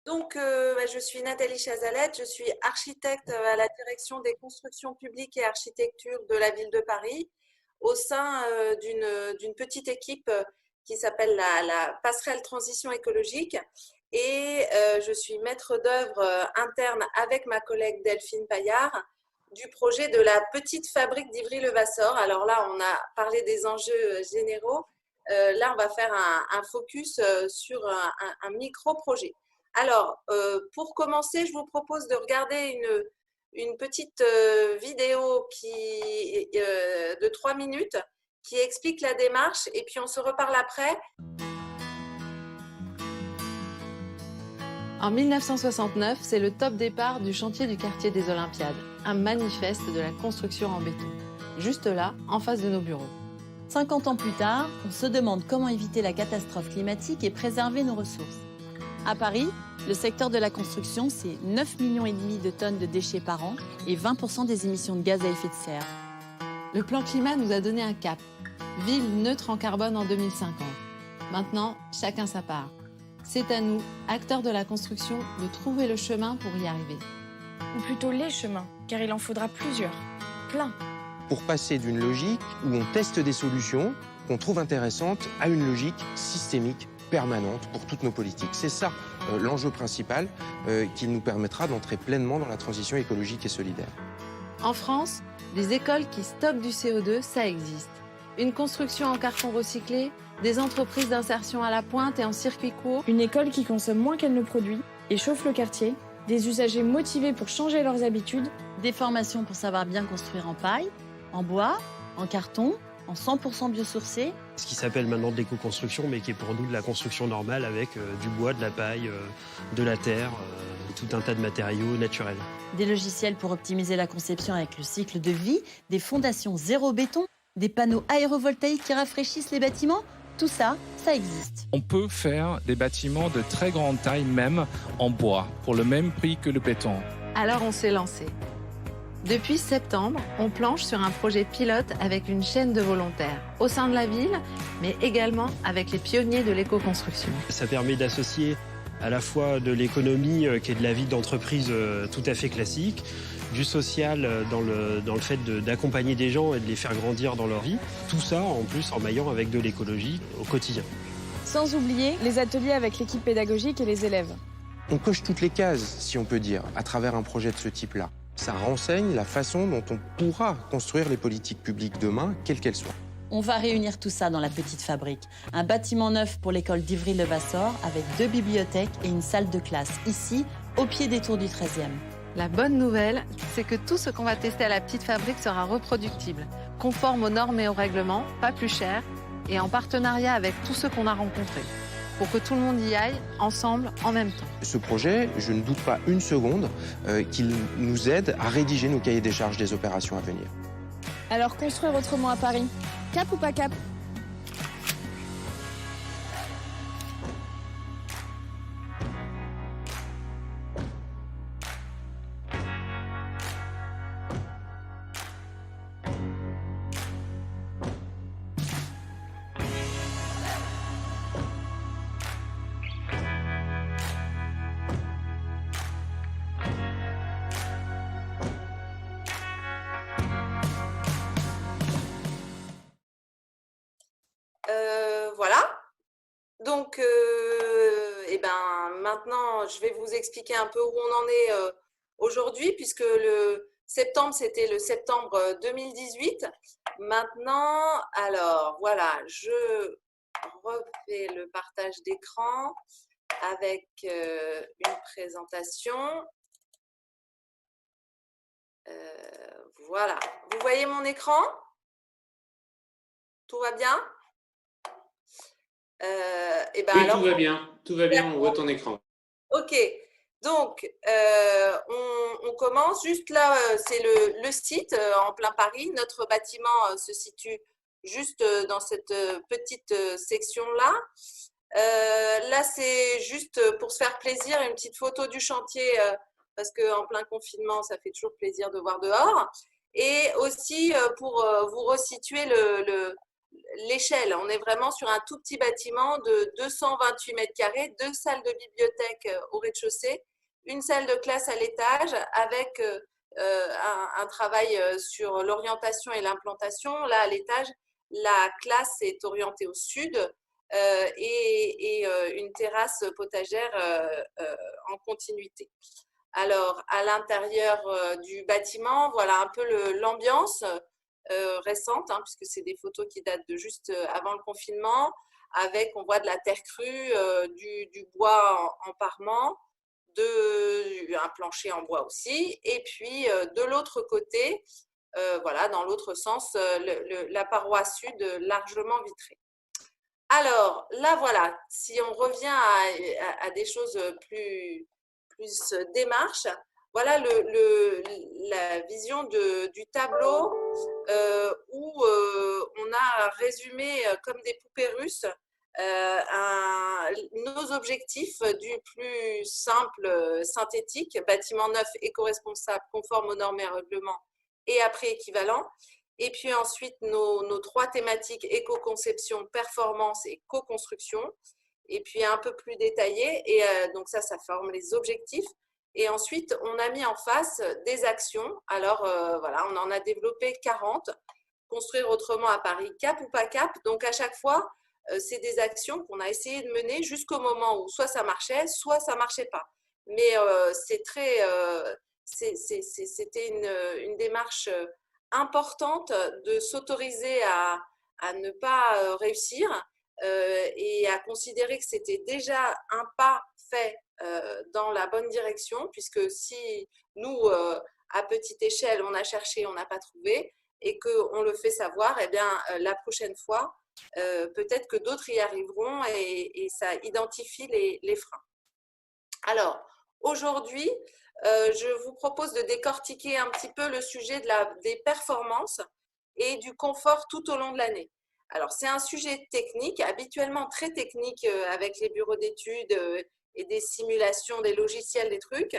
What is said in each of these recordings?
Je suis Nathalie Chazalette, je suis architecte à la direction des constructions publiques et architecture de la ville de Paris, au sein d'une petite équipe qui s'appelle la Passerelle Transition écologique. Et je suis maître d'œuvre interne avec ma collègue Delphine Paillard du projet de la petite fabrique d'Ivry-le-Vassor. Alors là, on a parlé des enjeux généraux. Là, on va faire un focus sur un micro-projet. Alors, pour commencer, je vous propose de regarder une petite vidéo de 3 minutes qui explique la démarche et puis on se reparle après. En 1969, c'est le top départ du chantier du quartier des Olympiades, un manifeste de la construction en béton. Juste là, en face de nos bureaux. 50 ans plus tard, on se demande comment éviter la catastrophe climatique et préserver nos ressources. À Paris, le secteur de la construction, c'est 9,5 millions de tonnes de déchets par an et 20% des émissions de gaz à effet de serre. Le plan climat nous a donné un cap. Ville neutre en carbone en 2050. Maintenant, chacun sa part. C'est à nous, acteurs de la construction, de trouver le chemin pour y arriver. Ou plutôt les chemins, car il en faudra plusieurs. Plein. Pour passer d'une logique où on teste des solutions qu'on trouve intéressantes à une logique systémique permanente pour toutes nos politiques. C'est ça l'enjeu principal qui nous permettra d'entrer pleinement dans la transition écologique et solidaire. En France, des écoles qui stockent du CO2, ça existe. Une construction en carton recyclé, des entreprises d'insertion à la pointe et en circuit court. Une école qui consomme moins qu'elle ne produit et chauffe le quartier. Des usagers motivés pour changer leurs habitudes. Des formations pour savoir bien construire en paille, en bois, en carton, en 100% biosourcé. Ce qui s'appelle maintenant de l'éco-construction, mais qui est pour nous de la construction normale avec du bois, de la paille, de la terre, tout un tas de matériaux naturels. Des logiciels pour optimiser la conception avec le cycle de vie, des fondations zéro béton, des panneaux aérovoltaïques qui rafraîchissent les bâtiments. Tout ça, ça existe. On peut faire des bâtiments de très grande taille, même en bois, pour le même prix que le béton. Alors on s'est lancé. Depuis septembre, on planche sur un projet pilote avec une chaîne de volontaires au sein de la ville, mais également avec les pionniers de l'éco-construction. Ça permet d'associer à la fois de l'économie, qui est de la vie d'entreprise tout à fait classique, du social dans le fait d'accompagner des gens et de les faire grandir dans leur vie. Tout ça, en plus, en maillant avec de l'écologie au quotidien. Sans oublier les ateliers avec l'équipe pédagogique et les élèves. On coche toutes les cases, si on peut dire, à travers un projet de ce type-là. Ça renseigne la façon dont on pourra construire les politiques publiques demain, quelles qu'elles soient. On va réunir tout ça dans la petite fabrique. Un bâtiment neuf pour l'école d'Ivry-le-Vassor avec 2 bibliothèques et une salle de classe, ici, au pied des tours du 13e. La bonne nouvelle, c'est que tout ce qu'on va tester à la petite fabrique sera reproductible, conforme aux normes et aux règlements, pas plus cher, et en partenariat avec tous ceux qu'on a rencontrés, pour que tout le monde y aille, ensemble, en même temps. Ce projet, je ne doute pas une seconde qu'il nous aide à rédiger nos cahiers des charges des opérations à venir. Alors construire autrement à Paris, cap ou pas cap? Voilà. Donc, maintenant, je vais vous expliquer un peu où on en est aujourd'hui, puisque le septembre, c'était le septembre 2018. Maintenant, alors, voilà, je refais le partage d'écran avec une présentation. Voilà. Vous voyez mon écran? Tout va bien? Oui, tout va bien, on voit ton écran. Ok, donc on commence. Juste là, c'est le site en plein Paris. Notre bâtiment se situe juste dans cette petite section-là. Là, c'est juste pour se faire plaisir, une petite photo du chantier, parce qu'en plein confinement, ça fait toujours plaisir de voir dehors. Et aussi pour vous resituer l'échelle. On est vraiment sur un tout petit bâtiment de 228 mètres carrés, 2 salles de bibliothèque au rez-de-chaussée, une salle de classe à l'étage avec un travail sur l'orientation et l'implantation. Là, à l'étage, la classe est orientée au sud et une terrasse potagère en continuité. Alors, à l'intérieur du bâtiment, voilà un peu l'ambiance récente, hein, puisque c'est des photos qui datent de juste avant le confinement, avec, on voit de la terre crue, du bois en parement, un plancher en bois aussi, et puis de l'autre côté, voilà, dans l'autre sens, la paroi sud largement vitrée. Alors, là, voilà, si on revient à des choses plus démarche, voilà la vision du tableau où on a résumé comme des poupées russes nos objectifs du plus simple synthétique, bâtiment neuf éco-responsable, conforme aux normes et règlements et à prix équivalent. Et puis ensuite, nos 3 thématiques éco-conception, performance et co-construction. Et puis un peu plus détaillé. Et donc ça forme les objectifs. Et ensuite, on a mis en face des actions. Alors voilà, on en a développé 40. Construire autrement à Paris, cap ou pas cap. Donc à chaque fois, c'est des actions qu'on a essayé de mener jusqu'au moment où soit ça marchait, soit ça marchait pas. Mais c'était une démarche importante de s'autoriser à ne pas réussir et à considérer que c'était déjà un pas fait dans la bonne direction, puisque si nous, à petite échelle, on a cherché, on n'a pas trouvé, et qu'on le fait savoir, eh bien, la prochaine fois, peut-être que d'autres y arriveront et ça identifie les freins. Alors, aujourd'hui, je vous propose de décortiquer un petit peu le sujet des performances et du confort tout au long de l'année. Alors, c'est un sujet technique, habituellement très technique avec les bureaux d'études et des simulations, des logiciels, des trucs.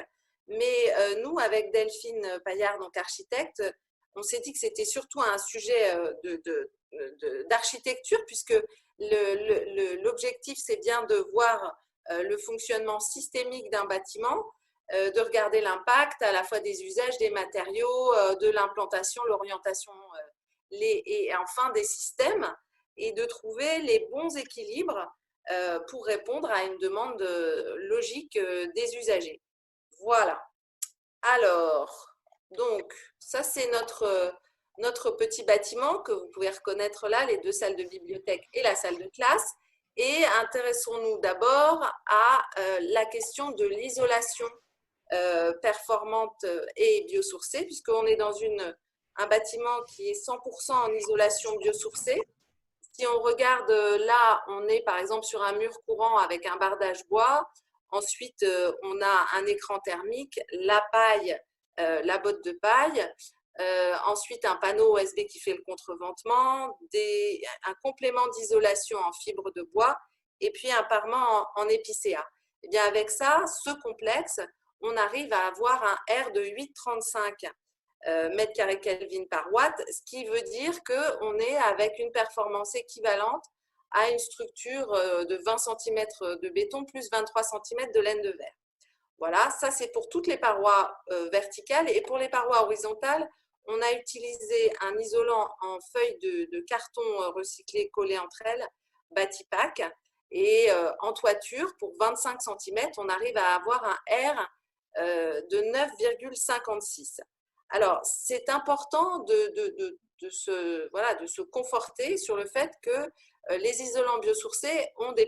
Mais nous, avec Delphine Paillard, donc architecte, on s'est dit que c'était surtout un sujet d'architecture, puisque l'objectif, c'est bien de voir le fonctionnement systémique d'un bâtiment, de regarder l'impact à la fois des usages, des matériaux, de l'implantation, l'orientation et enfin des systèmes, et de trouver les bons équilibres pour répondre à une demande logique des usagers. Voilà. Alors, donc, ça c'est notre petit bâtiment que vous pouvez reconnaître là, les 2 salles de bibliothèque et la salle de classe. Et intéressons-nous d'abord à la question de l'isolation performante et biosourcée, puisqu'on est dans un bâtiment qui est 100% en isolation biosourcée. Si on regarde là, on est par exemple sur un mur courant avec un bardage bois. Ensuite, on a un écran thermique, la paille, la botte de paille. Ensuite, un panneau OSB qui fait le contreventement, un complément d'isolation en fibre de bois et puis un parement en épicéa. Et bien avec ça, ce complexe, on arrive à avoir un R de 8,35 mètres carrés Kelvin par watt, ce qui veut dire qu'on est avec une performance équivalente à une structure de 20 cm de béton plus 23 cm de laine de verre. Voilà, ça c'est pour toutes les parois verticales. Et pour les parois horizontales, on a utilisé un isolant en feuilles de carton recyclé collé entre elles, Batipac. Et en toiture, pour 25 cm, on arrive à avoir un R de 9,56. Alors, c'est important de se conforter sur le fait que les isolants biosourcés ont des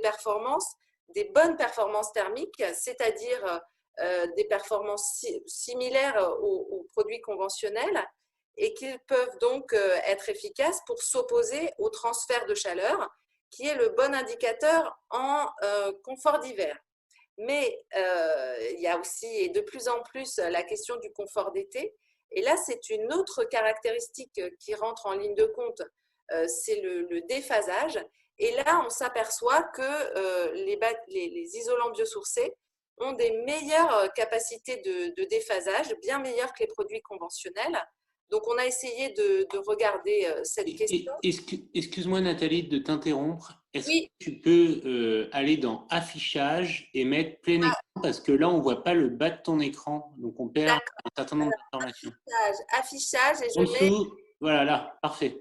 bonnes performances thermiques, c'est-à-dire des performances similaires aux produits conventionnels et qu'ils peuvent donc être efficaces pour s'opposer au transfert de chaleur, qui est le bon indicateur en confort d'hiver. Mais il y a aussi, et de plus en plus, la question du confort d'été. Et là, c'est une autre caractéristique qui rentre en ligne de compte, c'est le déphasage. Et là, on s'aperçoit que les isolants biosourcés ont des meilleures capacités de déphasage, bien meilleures que les produits conventionnels. Donc, on a essayé de regarder cette question. Excuse-moi Nathalie de t'interrompre. Est-ce Oui. que tu peux aller dans affichage et mettre plein écran parce que là, on ne voit pas le bas de ton écran. Donc, on perd un certain nombre d'informations. Affichage et je En mets… dessous, voilà, là, parfait.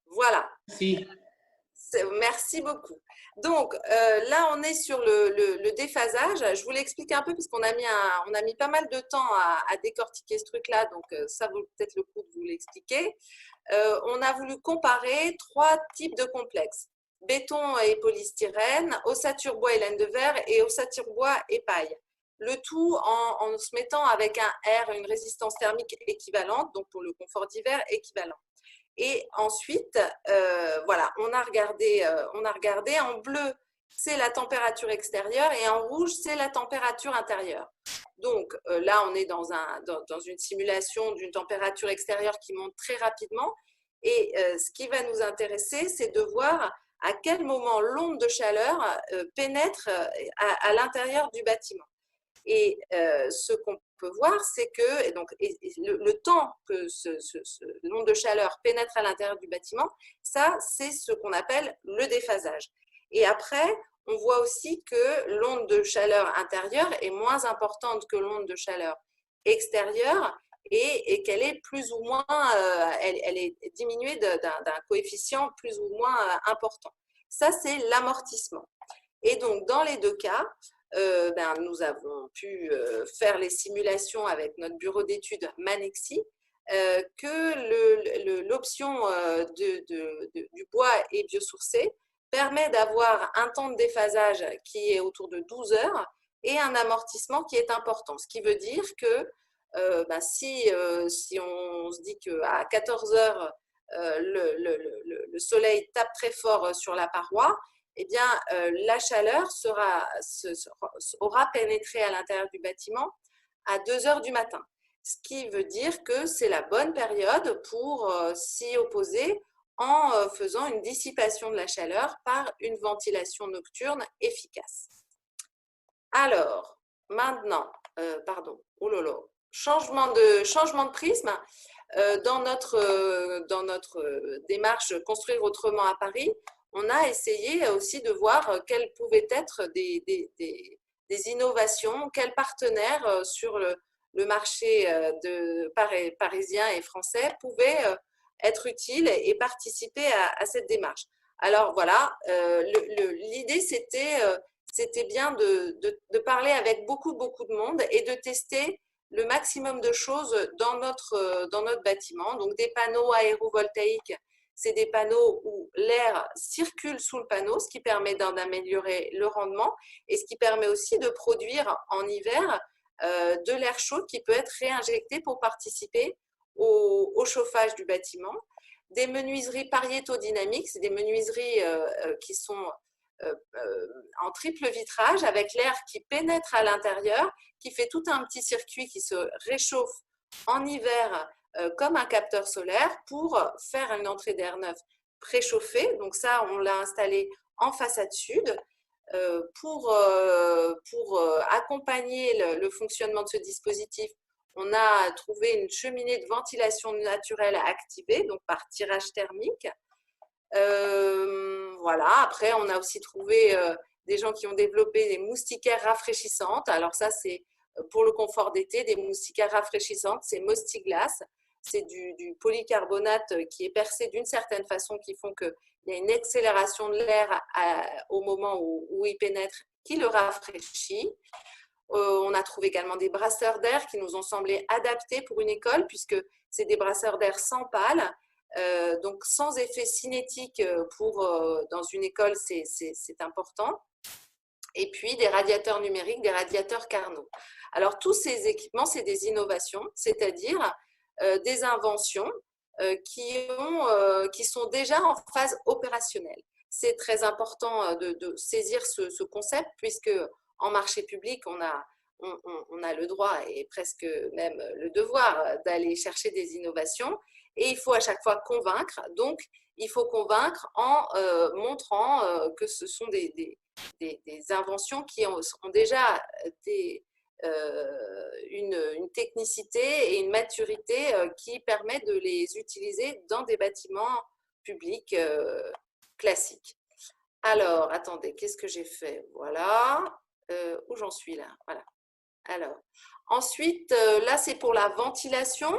Voilà. Merci. Merci beaucoup. Donc, là, on est sur le déphasage. Je vous l'explique un peu puisqu'on a mis pas mal de temps à décortiquer ce truc-là. Donc, ça vaut peut-être le coup de vous l'expliquer. On a voulu comparer 3 types de complexes. Béton et polystyrène, ossature bois et laine de verre et ossature bois et paille. Le tout en se mettant avec un R, une résistance thermique équivalente, donc pour le confort d'hiver équivalent. Et ensuite, voilà, on a regardé en bleu, c'est la température extérieure et en rouge, c'est la température intérieure. Donc là, on est dans une simulation d'une température extérieure qui monte très rapidement. Et ce qui va nous intéresser, c'est de voir à quel moment l'onde de chaleur pénètre à l'intérieur du bâtiment. Et ce qu'on peut voir, c'est que le temps que l'onde de chaleur pénètre à l'intérieur du bâtiment, ça, c'est ce qu'on appelle le déphasage. Et après, on voit aussi que l'onde de chaleur intérieure est moins importante que l'onde de chaleur extérieure et qu'elle est plus ou moins, elle est diminuée d'un coefficient plus ou moins important. Ça, c'est l'amortissement. Et donc, dans les 2 cas, nous avons pu faire les simulations avec notre bureau d'études Manexi, que l'option du bois et biosourcé permet d'avoir un temps de déphasage qui est autour de 12 heures et un amortissement qui est important. Ce qui veut dire que si on se dit qu'à 14 heures, le soleil tape très fort sur la paroi, eh bien, la chaleur aura pénétré à l'intérieur du bâtiment à 2 heures du matin. Ce qui veut dire que c'est la bonne période pour s'y opposer en faisant une dissipation de la chaleur par une ventilation nocturne efficace. Alors, maintenant, changement de prisme. Dans notre démarche Construire autrement à Paris, on a essayé aussi de voir quelles pouvaient être des innovations, quels partenaires sur le marché parisien et français pouvaient être utiles et participer à cette démarche. Alors voilà, l'idée c'était bien de parler avec beaucoup de monde et de tester le maximum de choses dans notre bâtiment. Donc des panneaux aérovoltaïques, c'est des panneaux où l'air circule sous le panneau, ce qui permet d'améliorer le rendement et ce qui permet aussi de produire en hiver de l'air chaud qui peut être réinjecté pour participer au chauffage du bâtiment. Des menuiseries pariétodynamiques, c'est des menuiseries qui sont en triple vitrage avec l'air qui pénètre à l'intérieur, qui fait tout un petit circuit qui se réchauffe en hiver comme un capteur solaire pour faire une entrée d'air neuf préchauffée. Donc ça, on l'a installé en façade sud pour accompagner le fonctionnement de ce dispositif. On a trouvé une cheminée de ventilation naturelle activée, donc par tirage thermique. Voilà. Après, on a aussi trouvé des gens qui ont développé des moustiquaires rafraîchissantes. Alors ça, c'est pour le confort d'été, des moustiquaires rafraîchissantes, c'est Mostiglas. C'est du polycarbonate qui est percé d'une certaine façon qui font qu'il y a une accélération de l'air au moment où il pénètre qui le rafraîchit. On a trouvé également des brasseurs d'air qui nous ont semblé adaptés pour une école puisque c'est des brasseurs d'air sans pales. Donc sans effet cinétique dans une école, c'est important. Et puis des radiateurs numériques, des radiateurs Carnot. Alors tous ces équipements, c'est des innovations, c'est-à-dire des inventions qui sont déjà en phase opérationnelle. C'est très important de saisir ce concept puisque en marché public, on a le droit et presque même le devoir d'aller chercher des innovations. Et il faut à chaque fois convaincre. Donc, il faut convaincre en montrant que ce sont des inventions qui ont déjà une technicité et une maturité qui permet de les utiliser dans des bâtiments publics classiques. Alors, attendez, qu'est-ce que j'ai fait? Voilà. Où j'en suis là? Voilà. Alors, ensuite, là, c'est pour la ventilation.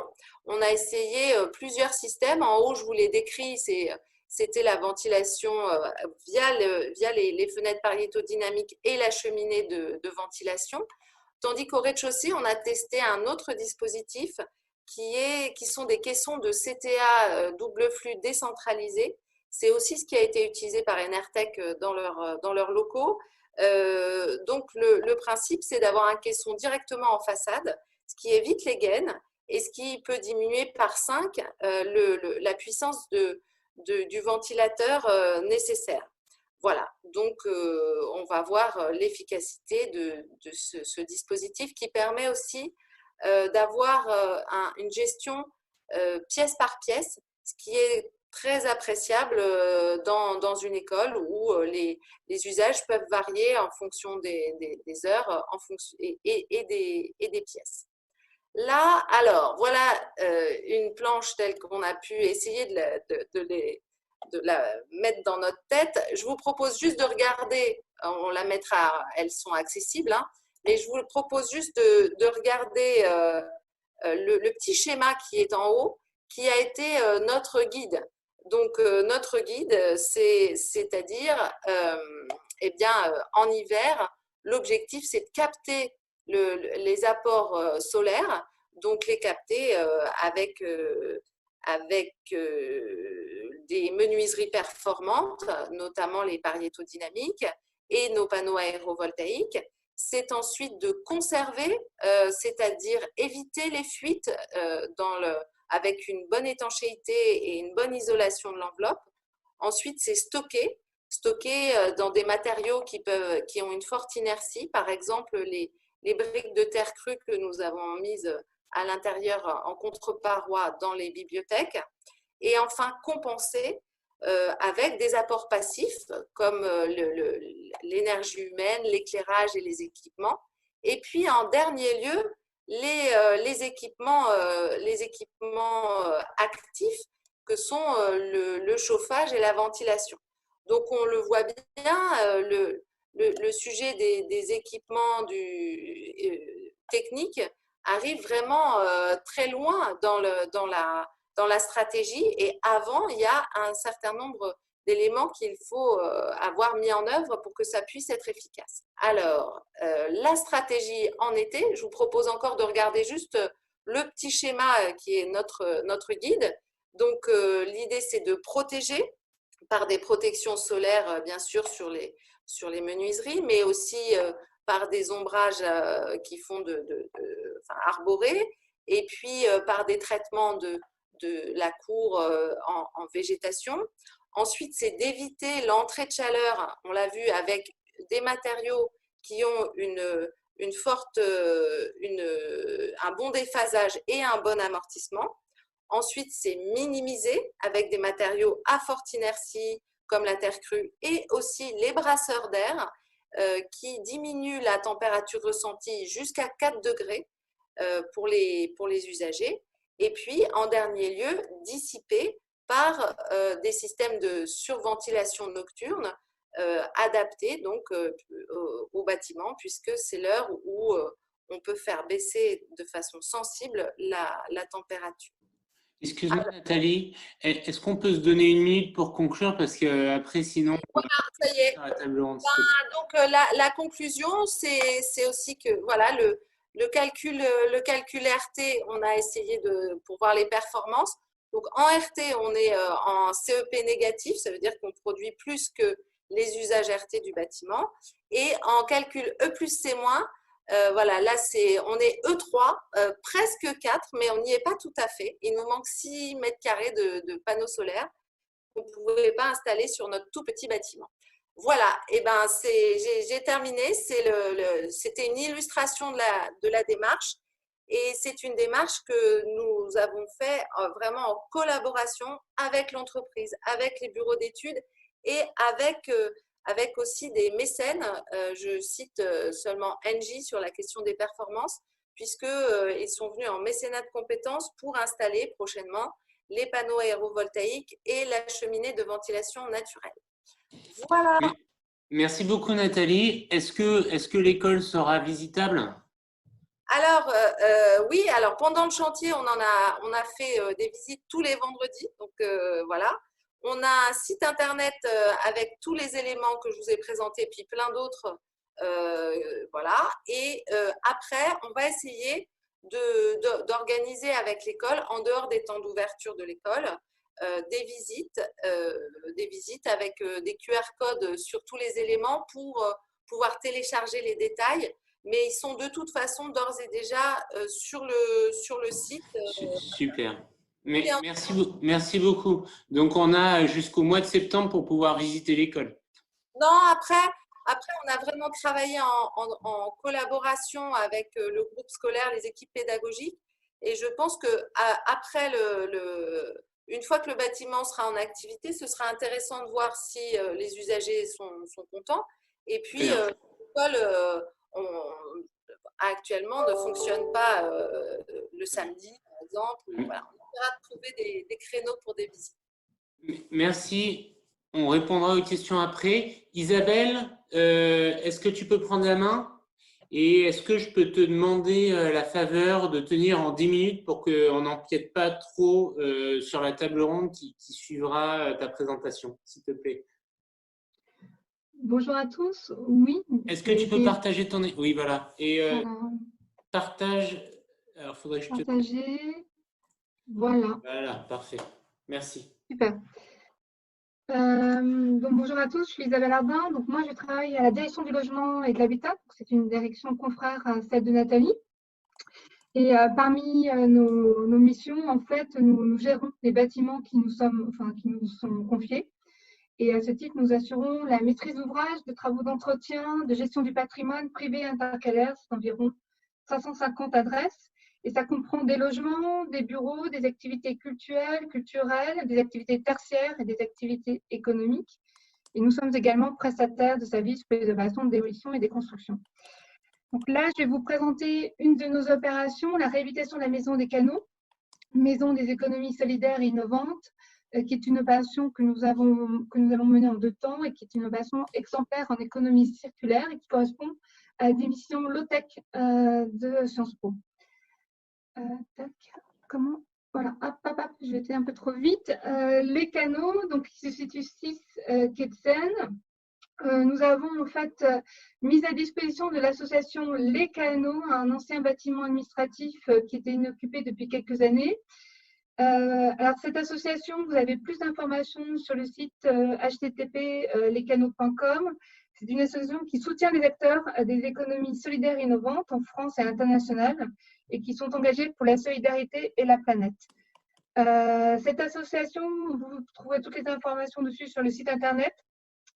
On a essayé plusieurs systèmes. En haut, je vous l'ai décrit, c'était la ventilation via les fenêtres pariétodynamiques et la cheminée de ventilation. Tandis qu'au rez-de-chaussée, on a testé un autre dispositif qui sont des caissons de CTA double flux décentralisés. C'est aussi ce qui a été utilisé par Enertech dans leurs locaux. Donc, le principe, c'est d'avoir un caisson directement en façade, ce qui évite les gaines et ce qui peut diminuer par 5 la puissance du ventilateur nécessaire. Voilà, donc on va voir l'efficacité de ce dispositif qui permet aussi d'avoir une gestion pièce par pièce, ce qui est très appréciable dans une école où les usages peuvent varier en fonction des heures et des pièces. Là, alors, voilà une planche telle qu'on a pu essayer de la mettre dans notre tête. Je vous propose juste de regarder, on la mettra, elles sont accessibles, hein, mais je vous propose juste de regarder le petit schéma qui est en haut, qui a été notre guide. Donc, notre guide, c'est-à-dire, eh bien, en hiver, l'objectif, c'est de capter les apports solaires, donc les capter avec des menuiseries performantes, notamment les pariétodynamiques et nos panneaux aérovoltaïques. C'est ensuite de conserver, c'est-à-dire éviter les fuites avec une bonne étanchéité et une bonne isolation de l'enveloppe. Ensuite, c'est stocker dans des matériaux qui ont une forte inertie, par exemple les briques de terre crue que nous avons mises à l'intérieur en contreparoi dans les bibliothèques. Et enfin, compenser avec des apports passifs comme l'énergie humaine, l'éclairage et les équipements. Et puis, en dernier lieu, les équipements actifs que sont le chauffage et la ventilation. Donc, on le voit bien, le sujet des équipements techniques arrive vraiment très loin dans la stratégie. Et avant, il y a un certain nombre d'éléments qu'il faut avoir mis en œuvre pour que ça puisse être efficace. Alors, la stratégie en été, je vous propose encore de regarder juste le petit schéma qui est notre guide. Donc, l'idée, c'est de protéger par des protections solaires, bien sûr, sur les menuiseries, mais aussi par des ombrages qui font arborés, et puis par des traitements de la cour en végétation. Ensuite, c'est d'éviter l'entrée de chaleur, on l'a vu, avec des matériaux qui ont un bon déphasage et un bon amortissement. Ensuite, c'est minimiser avec des matériaux à forte inertie comme la terre crue et aussi les brasseurs d'air qui diminuent la température ressentie jusqu'à 4 degrés pour les usagers. Et puis, en dernier lieu, dissiper par des systèmes de surventilation nocturne adaptés donc, au bâtiment, puisque c'est l'heure où on peut faire baisser de façon sensible la température. Excuse-moi Nathalie, est-ce qu'on peut se donner une minute pour conclure parce qu'après sinon voilà, ça y est. la table ronde. Donc la conclusion, c'est aussi que voilà, le calcul RT, on a essayé pour voir les performances. Donc en RT, on est en CEP négatif, ça veut dire qu'on produit plus que les usages RT du bâtiment. Et en calcul E plus C-, voilà, là, on est E3, presque 4, mais on n'y est pas tout à fait. Il nous manque 6 mètres carrés de panneaux solaires qu'on ne pouvait pas installer sur notre tout petit bâtiment. Voilà, et ben j'ai terminé. C'était une illustration de la démarche. Et c'est une démarche que nous avons fait vraiment en collaboration avec l'entreprise, avec les bureaux d'études et avec avec aussi des mécènes. Je cite seulement Engie sur la question des performances, puisqu'ils sont venus en mécénat de compétences pour installer prochainement les panneaux aérovoltaïques et la cheminée de ventilation naturelle. Voilà. Merci beaucoup Nathalie. Est-ce que l'école sera visitable? Alors, oui, alors pendant le chantier, on a fait des visites tous les vendredis. Donc, voilà. On a un site internet avec tous les éléments que je vous ai présentés, puis plein d'autres. Voilà. Et après, on va essayer d'organiser avec l'école, en dehors des temps d'ouverture de l'école, des visites avec des QR codes sur tous les éléments pour pouvoir télécharger les détails. Mais ils sont de toute façon d'ores et déjà sur le site. Super. Merci beaucoup. Donc, on a jusqu'au mois de septembre pour pouvoir visiter l'école. Non, après, on a vraiment travaillé en collaboration avec le groupe scolaire, les équipes pédagogiques. Et je pense qu'après, une fois que le bâtiment sera en activité, ce sera intéressant de voir si les usagers sont contents. Et puis, l'école actuellement ne fonctionne pas le samedi, par exemple. Voilà, on essaiera de trouver des créneaux pour des visites. Merci. On répondra aux questions après. Isabelle, est-ce que tu peux prendre la main? Et est-ce que je peux te demander la faveur de tenir en 10 minutes pour qu'on n'empiète pas trop sur la table ronde qui suivra ta présentation, s'il te plaît? Bonjour à tous. Oui. Est-ce que tu peux partager ton... Oui, voilà. Et partage... Alors, faudrait que je te... Partager. Voilà. Voilà, parfait. Merci. Super. Donc, bonjour à tous, je suis Isabelle Ardin. Donc, moi, je travaille à la direction du logement et de l'habitat. C'est une direction confrère à celle de Nathalie. Et parmi nos missions, en fait, nous gérons les bâtiments qui nous sont confiés. Et à ce titre, nous assurons la maîtrise d'ouvrage, de travaux d'entretien, de gestion du patrimoine privé et intercalaire. C'est environ 550 adresses. Et ça comprend des logements, des bureaux, des activités culturelles, des activités tertiaires et des activités économiques. Et nous sommes également prestataires de services pour les opérations de démolition et des constructions. Donc là, je vais vous présenter une de nos opérations, la réhabilitation de la maison des canaux, maison des économies solidaires et innovantes, qui est une opération que nous allons mener en 2 temps et qui est une opération exemplaire en économie circulaire et qui correspond à des missions low-tech de Sciences Po. Comment? Voilà, je vais être un peu trop vite. Les canaux, donc qui se situent 6 quais de Seine. Nous avons en fait mis à disposition de l'association Les Canaux, un ancien bâtiment administratif qui était inoccupé depuis quelques années. Alors, cette association, vous avez plus d'informations sur le site http://lescanaux.com. C'est une association qui soutient les acteurs des économies solidaires et innovantes en France et à l'international et qui sont engagés pour la solidarité et la planète. Cette association, vous trouverez toutes les informations dessus sur le site internet.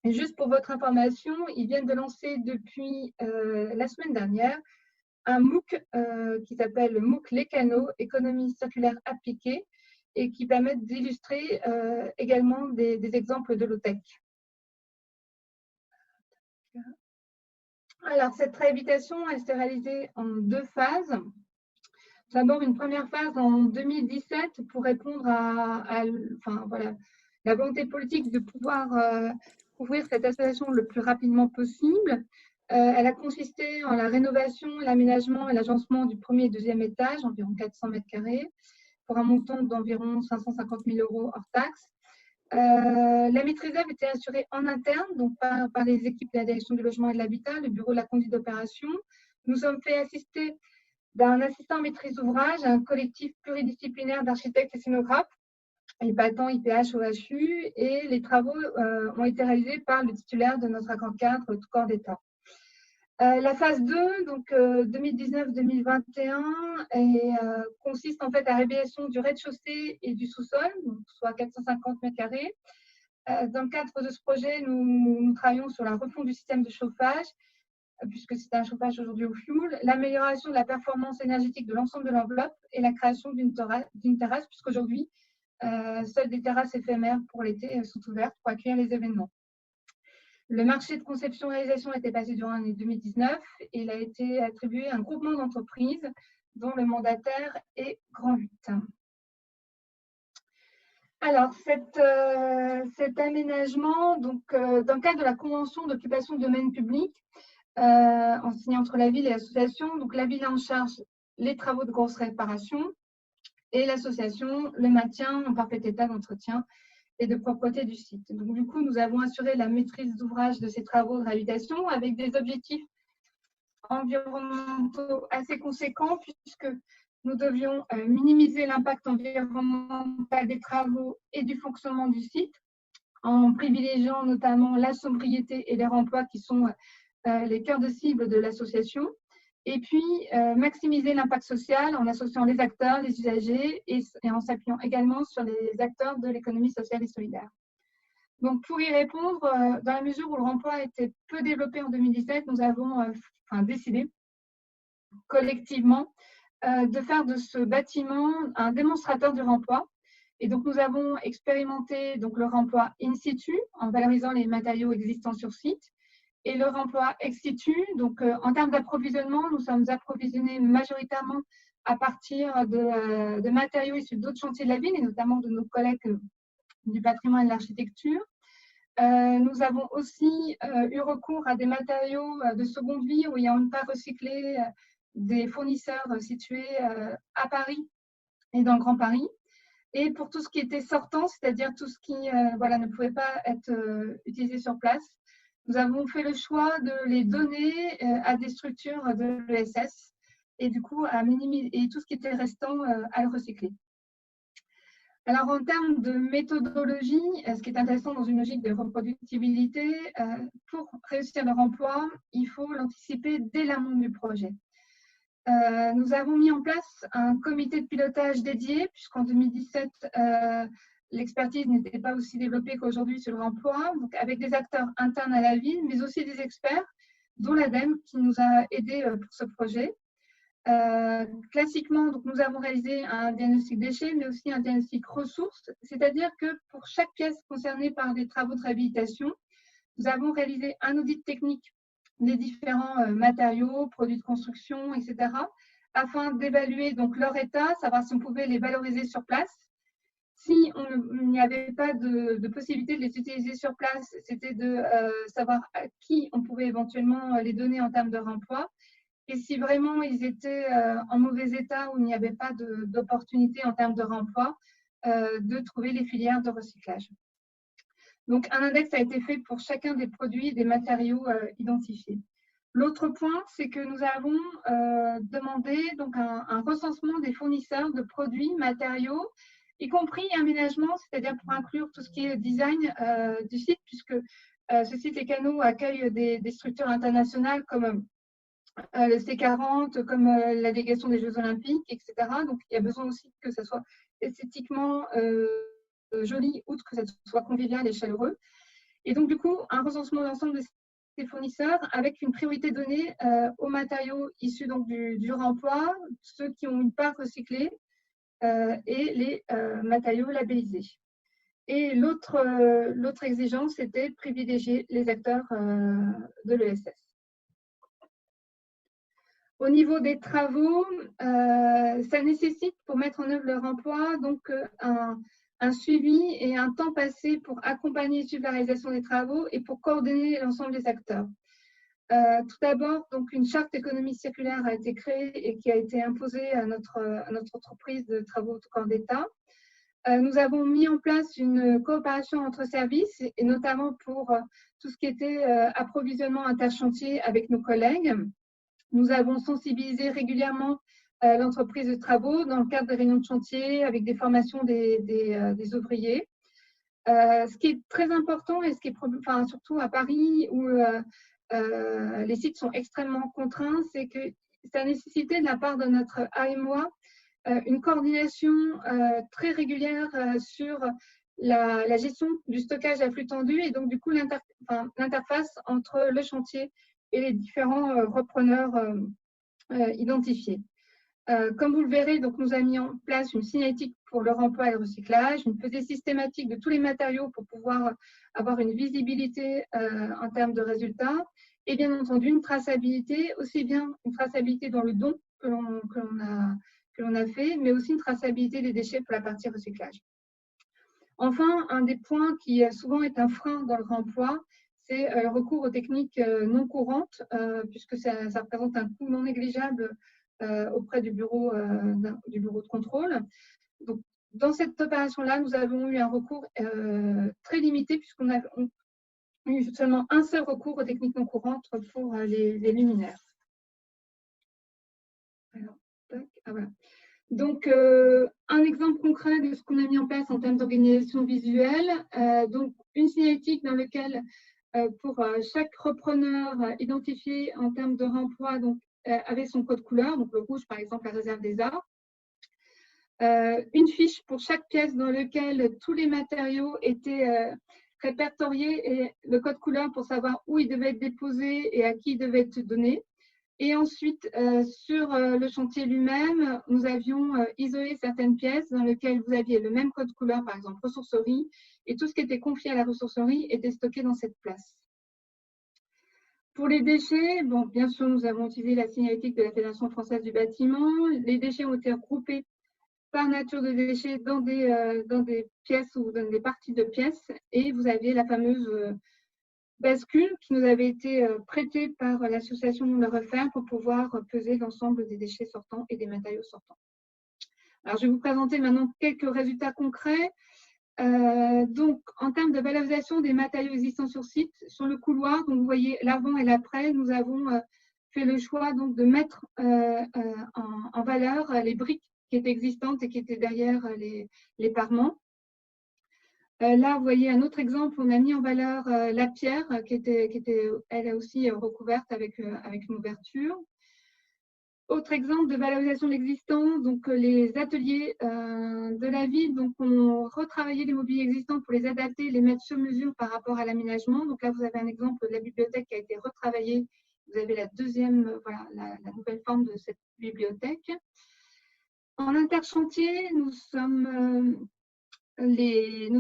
Et juste pour votre information, ils viennent de lancer depuis la semaine dernière un MOOC qui s'appelle MOOC Les Canaux, économie circulaire appliquée, et qui permettent d'illustrer également des exemples de low-tech. Alors, cette réhabilitation, elle s'est réalisée en 2 phases. D'abord, une première phase en 2017 pour répondre à la volonté politique de pouvoir ouvrir cette association le plus rapidement possible. Elle a consisté en la rénovation, l'aménagement et l'agencement du premier et deuxième étage, environ 400 mètres carrés, pour un montant d'environ 550 000 € hors taxes. La maîtrise d'œuvre était assurée en interne, donc par les équipes de la direction du logement et de l'habitat, le bureau de la conduite d'opération. Nous sommes fait assister d'un assistant maîtrise d'ouvrage, un collectif pluridisciplinaire d'architectes et scénographes, IPATAN, IPH, OHU, et les travaux ont été réalisés par le titulaire de notre accord cadre, tout corps d'État. La phase 2, donc 2019-2021, consiste en fait à la réhabilitation du rez-de-chaussée et du sous-sol, soit 450 mètres carrés. Dans le cadre de ce projet, nous travaillons sur la refonte du système de chauffage, puisque c'est un chauffage aujourd'hui au fioul, l'amélioration de la performance énergétique de l'ensemble de l'enveloppe et la création d'une terrasse, puisqu'aujourd'hui, seules des terrasses éphémères pour l'été sont ouvertes pour accueillir les événements. Le marché de conception-réalisation a été passé durant l'année 2019 et il a été attribué à un groupement d'entreprises dont le mandataire est Grand 8. Alors, cet aménagement, donc, dans le cadre de la convention d'occupation de domaine public, signée entre la ville et l'association, donc la ville a en charge les travaux de grosse réparation et l'association le maintien en parfait état d'entretien et de propreté du site. Donc, du coup, nous avons assuré la maîtrise d'ouvrage de ces travaux de réhabilitation avec des objectifs environnementaux assez conséquents puisque nous devions minimiser l'impact environnemental des travaux et du fonctionnement du site en privilégiant notamment la sobriété et les remplois qui sont les cœurs de cible de l'association. Et puis, maximiser l'impact social en associant les acteurs, les usagers et en s'appuyant également sur les acteurs de l'économie sociale et solidaire. Donc, pour y répondre, dans la mesure où le remploi était peu développé en 2017, nous avons décidé collectivement de faire de ce bâtiment un démonstrateur du remploi. Et donc, nous avons expérimenté donc, le remploi in situ en valorisant les matériaux existants sur site et le remploi ex situ. Donc, en termes d'approvisionnement, nous sommes approvisionnés majoritairement à partir de matériaux issus d'autres chantiers de la ville et notamment de nos collègues du patrimoine et de l'architecture. Nous avons aussi eu recours à des matériaux de seconde vie où il y a une part recyclée des fournisseurs situés à Paris et dans le Grand Paris. Et pour tout ce qui était sortant, c'est-à-dire tout ce qui ne pouvait pas être utilisé sur place, nous avons fait le choix de les donner à des structures de l'ESS et du coup à minimiser et tout ce qui était restant à le recycler. Alors en termes de méthodologie, ce qui est intéressant dans une logique de reproductibilité, pour réussir le remploi, il faut l'anticiper dès l'amont du projet. Nous avons mis en place un comité de pilotage dédié, puisqu'en 2017, l'expertise n'était pas aussi développée qu'aujourd'hui sur le remploi, donc avec des acteurs internes à la ville, mais aussi des experts, dont l'ADEME, qui nous a aidés pour ce projet. Classiquement, donc, nous avons réalisé un diagnostic déchets, mais aussi un diagnostic ressources, c'est-à-dire que pour chaque pièce concernée par des travaux de réhabilitation, nous avons réalisé un audit technique des différents matériaux, produits de construction, etc., afin d'évaluer donc leur état, savoir si on pouvait les valoriser sur place. Si il n'y avait pas de possibilité de les utiliser sur place, c'était de savoir à qui on pouvait éventuellement les donner en termes de remploi. Et si vraiment ils étaient en mauvais état ou il n'y avait pas d'opportunité en termes de remploi, de trouver les filières de recyclage. Donc, un index a été fait pour chacun des produits et des matériaux identifiés. L'autre point, c'est que nous avons demandé donc, un recensement des fournisseurs de produits, matériaux, y compris aménagement, c'est-à-dire pour inclure tout ce qui est design du site, puisque ce site Les Canaux accueille des structures internationales comme le C40, comme la délégation des Jeux Olympiques, etc. Donc, il y a besoin aussi que ça soit esthétiquement joli, outre que ça soit convivial et chaleureux. Et donc, du coup, un recensement d'ensemble de ces fournisseurs avec une priorité donnée aux matériaux issus donc, du remploi, ceux qui ont une part recyclée et les matériaux labellisés. Et l'autre exigence, c'était privilégier les acteurs de l'ESS. Au niveau des travaux, ça nécessite pour mettre en œuvre le remploi donc un suivi et un temps passé pour accompagner et suivre la réalisation des travaux et pour coordonner l'ensemble des acteurs. Tout d'abord, donc une charte économie circulaire a été créée et qui a été imposée à notre entreprise de travaux du corps d'État. Nous avons mis en place une coopération entre services et notamment pour tout ce qui était approvisionnement interchantier avec nos collègues. Nous avons sensibilisé régulièrement l'entreprise de travaux dans le cadre des réunions de chantier avec des formations des ouvriers. Ce qui est très important et ce qui est surtout à Paris où les sites sont extrêmement contraints, c'est que ça a nécessité de la part de notre AMOA une coordination très régulière sur la gestion du stockage à flux tendu et donc du coup l'interface entre le chantier et les différents repreneurs identifiés. Comme vous le verrez, donc, nous avons mis en place une signalétique pour le remploi et le recyclage, une pesée systématique de tous les matériaux pour pouvoir avoir une visibilité en termes de résultats, et bien entendu une traçabilité, aussi bien une traçabilité dans le don que l'on a fait, mais aussi une traçabilité des déchets pour la partie recyclage. Enfin, un des points qui souvent est un frein dans le remploi, c'est le recours aux techniques non courantes, puisque ça représente un coût non négligeable auprès du bureau de contrôle. Donc, dans cette opération-là, nous avons eu un recours très limité, puisqu'on a eu seulement un seul recours aux techniques non courantes pour les luminaires. Alors, tac, voilà. Donc, un exemple concret de ce qu'on a mis en place en termes d'organisation visuelle. Donc, une signalétique dans laquelle, pour chaque repreneur identifié en termes de remploi, donc, avait son code couleur, donc le rouge, par exemple, la réserve des arts. Une fiche pour chaque pièce dans laquelle tous les matériaux étaient répertoriés et le code couleur pour savoir où ils devaient être déposés et à qui ils devaient être donnés. Et ensuite, sur le chantier lui-même, nous avions isolé certaines pièces dans lesquelles vous aviez le même code couleur, par exemple ressourcerie, et tout ce qui était confié à la ressourcerie était stocké dans cette place. Pour les déchets, bon, bien sûr, nous avons utilisé la signalétique de la Fédération française du bâtiment. Les déchets ont été regroupés par nature de déchets dans des pièces ou dans des parties de pièces. Et vous aviez la fameuse bascule qui nous avait été prêtée par l'association Le Refaire pour pouvoir peser l'ensemble des déchets sortants et des matériaux sortants. Alors, je vais vous présenter maintenant quelques résultats concrets. Donc, en termes de valorisation des matériaux existants sur site, sur le couloir, donc vous voyez l'avant et l'après, nous avons fait le choix donc, de mettre en valeur les briques qui étaient existantes et qui étaient derrière les parements. Là, vous voyez un autre exemple, on a mis en valeur la pierre qui était elle aussi recouverte avec une ouverture. Autre exemple de valorisation de l'existant, donc les ateliers de la ville donc, ont retravaillé les mobiliers existants pour les adapter, les mettre sur mesure par rapport à l'aménagement. Donc là, vous avez un exemple de la bibliothèque qui a été retravaillée. Vous avez la deuxième, voilà, la nouvelle forme de cette bibliothèque. En interchantier, nous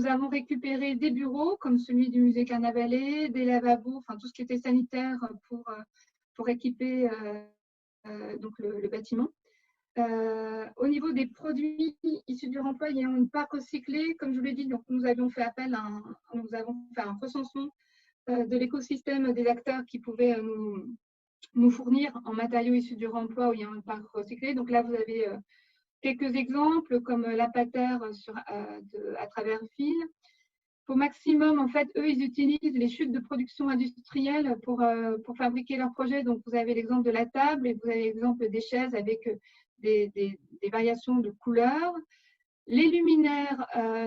avons récupéré des bureaux comme celui du musée Carnavalet, des lavabos, enfin tout ce qui était sanitaire pour équiper donc le bâtiment. Au niveau des produits issus du remploi, il y a une part recyclée. Comme je vous l'ai dit, donc nous avons fait un recensement de l'écosystème des acteurs qui pouvaient nous fournir en matériaux issus du remploi où il y a une part recyclée. Donc là, vous avez quelques exemples comme la patère à travers fil. Au maximum, en fait, eux, ils utilisent les chutes de production industrielle pour fabriquer leurs projets. Donc, vous avez l'exemple de la table et vous avez l'exemple des chaises avec des variations de couleurs. Les luminaires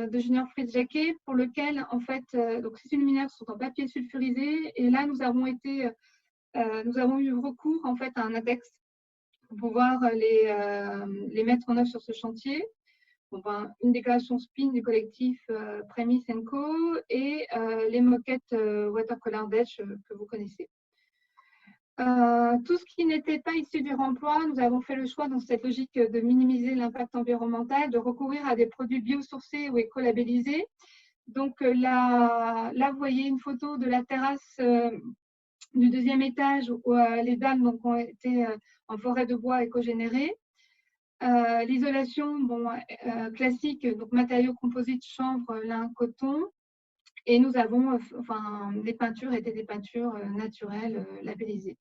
de Junior Fritz Jacquet, pour lequel, en fait, donc ces luminaires sont en papier sulfurisé. Et là, nous avons eu recours, en fait, à un index pour pouvoir les mettre en œuvre sur ce chantier. Bon, ben, une déclaration SPIN du collectif Premis & Co et les moquettes Watercolor Dutch que vous connaissez. Tout ce qui n'était pas issu du remploi, nous avons fait le choix dans cette logique de minimiser l'impact environnemental, de recourir à des produits biosourcés ou écolabellisés. Donc là, vous voyez une photo de la terrasse du deuxième étage où les dalles donc, ont été en forêt de bois éco-générée. L'isolation classique, donc matériaux composites, chanvre, lin, coton. Et nous avons, les peintures étaient des peintures naturelles labellisées.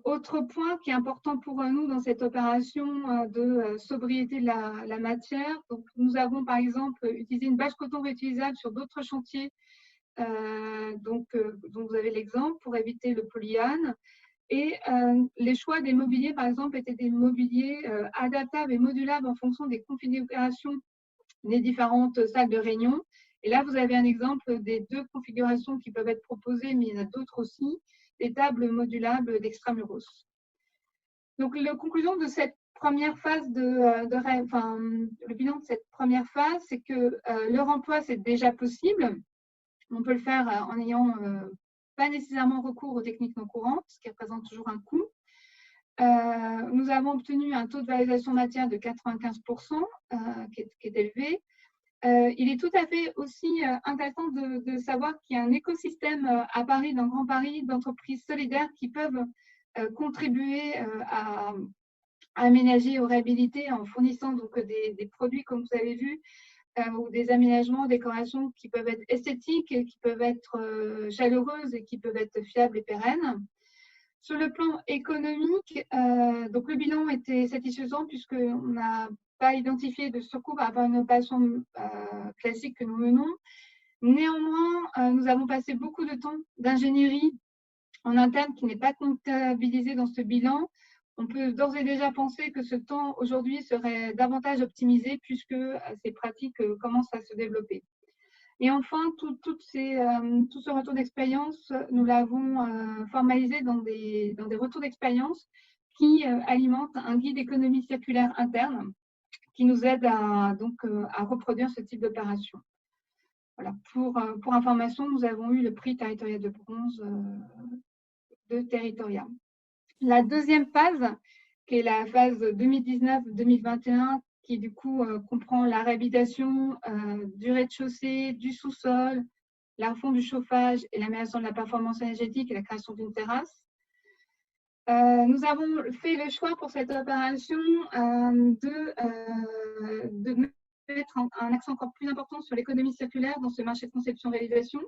Autre point qui est important pour nous dans cette opération de sobriété de la matière, donc nous avons par exemple utilisé une bâche coton réutilisable sur d'autres chantiers, dont vous avez l'exemple pour éviter le polyane. Et les choix des mobiliers, par exemple, étaient des mobiliers adaptables et modulables en fonction des configurations des différentes salles de réunion. Et là, vous avez un exemple des deux configurations qui peuvent être proposées, mais il y en a d'autres aussi, des tables modulables d'extramuros. Donc, la conclusion de cette première phase le bilan de cette première phase, c'est que le remploi, c'est déjà possible. On peut le faire en ayant pas nécessairement recours aux techniques non courantes, ce qui représente toujours un coût. Nous avons obtenu un taux de valorisation matière de 95%, qui est élevé. Il est tout à fait aussi intéressant de savoir qu'il y a un écosystème à Paris, dans Grand Paris, d'entreprises solidaires qui peuvent contribuer à aménager aux réhabilités en fournissant donc des produits, comme vous avez vu, ou des aménagements, décorations qui peuvent être esthétiques, qui peuvent être chaleureuses et qui peuvent être fiables et pérennes. Sur le plan économique, donc le bilan était satisfaisant puisqu'on n'a pas identifié de surcoût par rapport à une opération classique que nous menons. Néanmoins, nous avons passé beaucoup de temps d'ingénierie en interne qui n'est pas comptabilisé dans ce bilan. On peut d'ores et déjà penser que ce temps aujourd'hui serait davantage optimisé puisque ces pratiques commencent à se développer. Et enfin, tout ce retour d'expérience, nous l'avons formalisé dans des retours d'expérience qui alimentent un guide économie circulaire interne qui nous aide à reproduire ce type d'opération. Voilà. Pour information, nous avons eu le prix territorial de bronze de Territoria. La deuxième phase, qui est la phase 2019-2021, qui du coup comprend la réhabilitation du rez-de-chaussée, du sous-sol, la refonte du chauffage et l'amélioration de la performance énergétique et la création d'une terrasse. Nous avons fait le choix pour cette opération de mettre un accent encore plus important sur l'économie circulaire dans ce marché de conception-réalisation.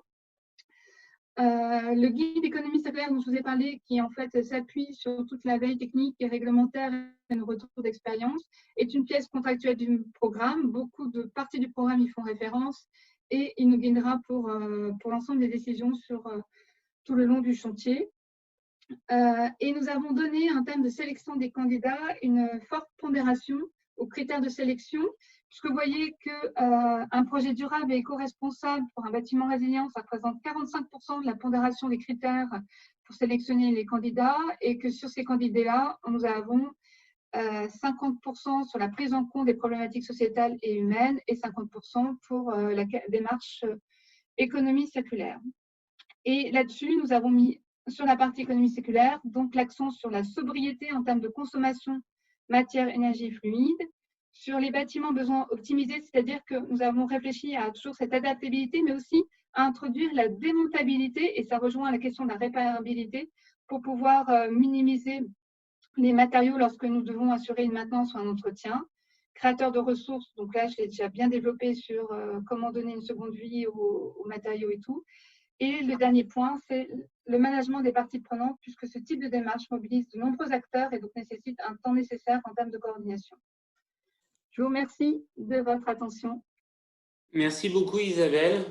Le guide d'économie circulaire dont je vous ai parlé, qui en fait s'appuie sur toute la veille technique et réglementaire et nos retours d'expérience, est une pièce contractuelle du programme. Beaucoup de parties du programme y font référence et il nous guidera pour l'ensemble des décisions sur tout le long du chantier. Et nous avons donné, en termes de sélection des candidats, une forte pondération aux critères de sélection, puisque vous voyez qu'un projet durable et éco-responsable pour un bâtiment résilient, ça représente 45% de la pondération des critères pour sélectionner les candidats, et que sur ces candidats-là, nous avons 50% sur la prise en compte des problématiques sociétales et humaines et 50% pour la démarche économie circulaire. Et là-dessus, nous avons mis sur la partie économie circulaire, donc l'accent sur la sobriété en termes de consommation matière, énergie et fluide, sur les bâtiments besoin optimisés, c'est-à-dire que nous avons réfléchi à toujours cette adaptabilité, mais aussi à introduire la démontabilité, et ça rejoint la question de la réparabilité, pour pouvoir minimiser les matériaux lorsque nous devons assurer une maintenance ou un entretien. Créateur de ressources, donc là, je l'ai déjà bien développé sur comment donner une seconde vie aux matériaux et tout. Et le dernier point, c'est le management des parties prenantes, puisque ce type de démarche mobilise de nombreux acteurs et donc nécessite un temps nécessaire en termes de coordination. Je vous remercie de votre attention. Merci beaucoup Isabelle.